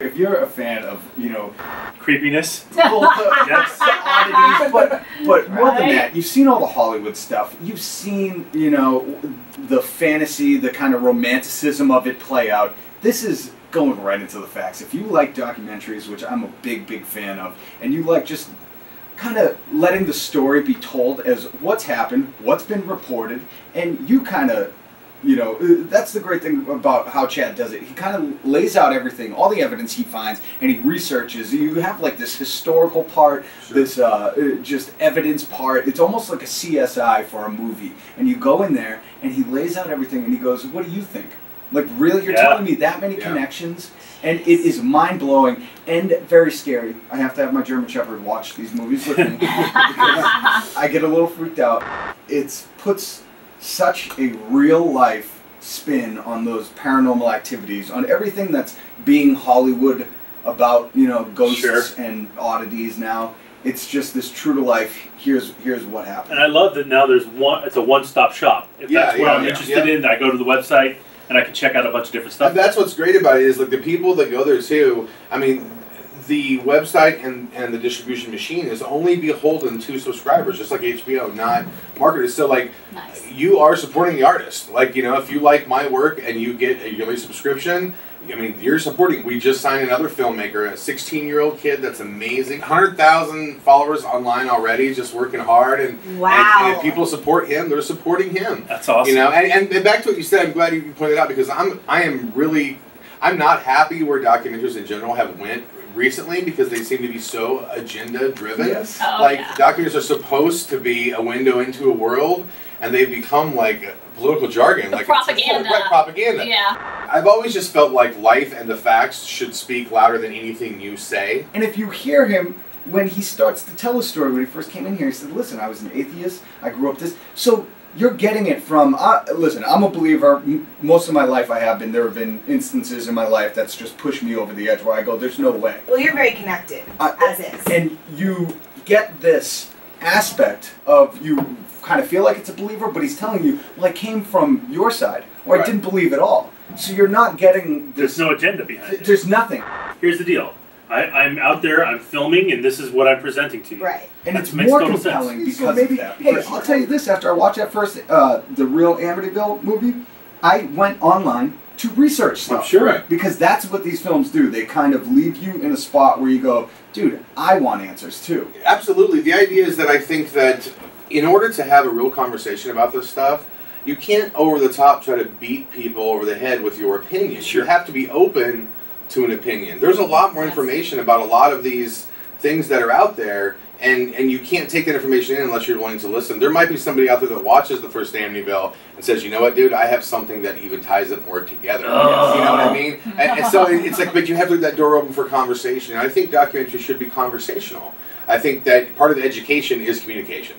If you're a fan of, creepiness, yes, oddities, but more than that, you've seen all the Hollywood stuff. You've seen, the fantasy, the kind of romanticism of it play out. This is going right into the facts. If you like documentaries, which I'm a big, big fan of, and you like just kind of letting the story be told as what's happened, what's been reported, and you kind of, that's the great thing about how Chad does it. He kind of lays out everything, all the evidence he finds, and he researches. You have like this historical part, this just evidence part. It's almost like a CSI for a movie. And you go in there, and he lays out everything, and he goes, "What do you think? Like, really? You're telling me that many connections?" And it is mind-blowing and very scary. I have to have my German Shepherd watch these movies with me because I get a little freaked out. It puts such a real-life spin on those paranormal activities, on everything that's being Hollywood about, ghosts and oddities now. It's just this true-to-life, here's what happened. And I love that now it's a one-stop shop. If that's what I'm interested in, I go to the website, and I can check out a bunch of different stuff. And that's what's great about it is like the people that go there too. I mean, the website and the distribution machine is only beholden to subscribers, just like HBO, not marketers. So like, you are supporting the artist. Like if you like my work and you get a yearly subscription, I mean, you're supporting. We just signed another filmmaker, a 16-year-old kid that's amazing. 100,000 followers online already, just working hard. And, and if people support him, they're supporting him. That's awesome. And back to what you said, I'm glad you pointed out because I'm not happy where documentaries in general have went recently because they seem to be so agenda driven. Yes. Documentaries are supposed to be a window into a world, and they've become like political jargon, like propaganda. Propaganda. Yeah. I've always just felt like life and the facts should speak louder than anything you say. And if you hear him when he starts to tell a story, when he first came in here, he said, "Listen, I was an atheist. I grew up this." So you're getting it from. Listen, I'm a believer. Most of my life I have been. There have been instances in my life that's just pushed me over the edge where I go, "There's no way." Well, you're very connected, as is. And you get this aspect of you kind of feel like it's a believer, but he's telling you, well, I came from your side, or I didn't believe at all. So you're not getting this. There's no agenda behind it. There's nothing. Here's the deal. I'm out there, I'm filming, and this is what I'm presenting to you. Right. And it's more compelling because of that. Hey, I'll tell you this, after I watched that first, the real Amityville movie, I went online to research stuff. I'm sure. Because that's what these films do. They kind of leave you in a spot where you go, dude, I want answers too. Absolutely. The idea is that I think that in order to have a real conversation about this stuff, you can't over the top try to beat people over the head with your opinion. Sure. You have to be open to an opinion. There's a lot more information about a lot of these things that are out there, and you can't take that information in unless you're willing to listen. There might be somebody out there that watches the first Amityville and says, "You know what, dude, I have something that even ties it more together." Oh. You know what I mean? And so it's like, but you have to leave that door open for conversation. And I think documentaries should be conversational. I think that part of the education is communication.